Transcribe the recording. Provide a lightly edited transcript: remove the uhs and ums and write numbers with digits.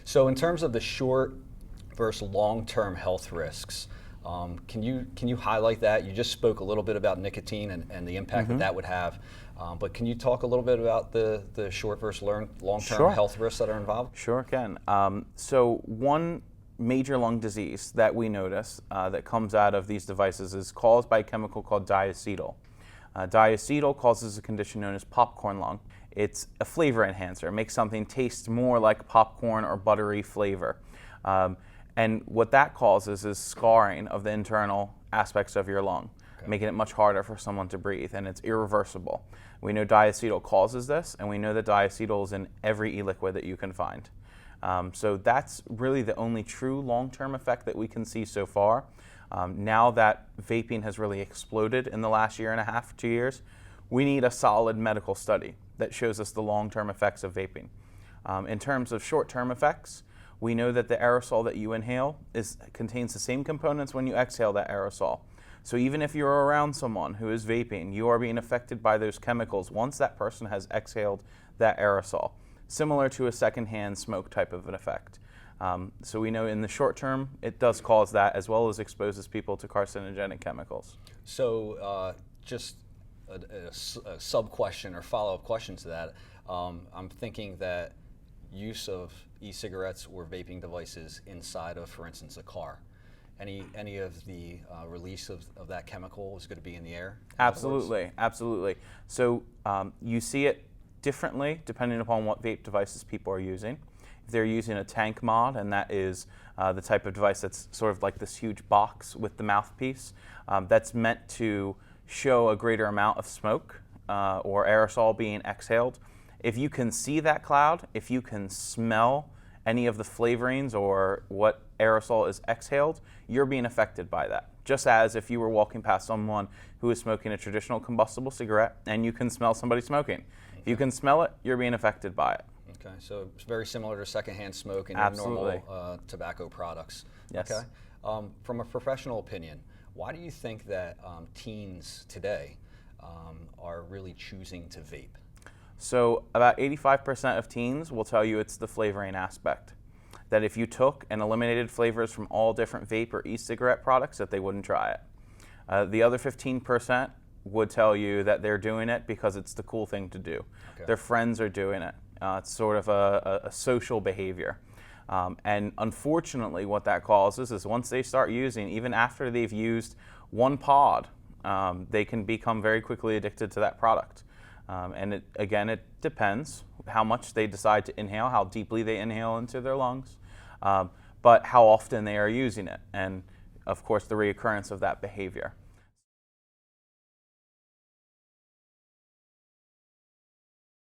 So in terms of the short versus long-term health risks, can you highlight that? You just spoke a little bit about nicotine and the impact that that would have, but can you talk a little bit about the short versus long-term Sure. health risks that are involved? Sure can. So one major lung disease that we notice that comes out of these devices is caused by a chemical called diacetyl. Diacetyl causes a condition known as popcorn lung. It's a flavor enhancer. It makes something taste more like popcorn or buttery flavor. And what that causes is scarring of the internal aspects of your lung, making it much harder for someone to breathe, and it's irreversible. We know diacetyl causes this, and we know that diacetyl is in every e-liquid that you can find. So that's really the only true long-term effect that we can see so far. Now that vaping has really exploded in the last year and a half, 2 years, we need a solid medical study that shows us the long-term effects of vaping. In terms of short-term effects, we know that the aerosol that you inhale contains the same components when you exhale that aerosol. So even if you're around someone who is vaping, you are being affected by those chemicals once that person has exhaled that aerosol, similar to a secondhand smoke type of an effect. So we know in the short term, it does cause that, as well as exposes people to carcinogenic chemicals. So just a sub-question or follow-up question to that, I'm thinking that use of e-cigarettes or vaping devices inside of, for instance, a car, any of the release of that chemical is going to be in the air? Absolutely, absolutely. So you see it differently depending upon what vape devices people are using. If they're using a tank mod, and that is the type of device that's sort of like this huge box with the mouthpiece, that's meant to show a greater amount of smoke or aerosol being exhaled. If you can see that cloud, if you can smell any of the flavorings or what aerosol is exhaled, you're being affected by that. Just as if you were walking past someone who is smoking a traditional combustible cigarette and you can smell somebody smoking. If you can smell it, you're being affected by it. Okay, so it's very similar to secondhand smoke and Absolutely. your normal tobacco products. Yes. Okay. From a professional opinion, why do you think that teens today are really choosing to vape? So about 85% of teens will tell you it's the flavoring aspect. That if you took and eliminated flavors from all different vape or e-cigarette products, that they wouldn't try it. The other 15% would tell you that they're doing it because it's the cool thing to do. Okay. Their friends are doing it. It's sort of a social behavior. And unfortunately, what that causes is once they start using, even after they've used one pod, they can become very quickly addicted to that product. And it depends how much they decide to inhale, how deeply they inhale into their lungs, but how often they are using it, and of course the reoccurrence of that behavior.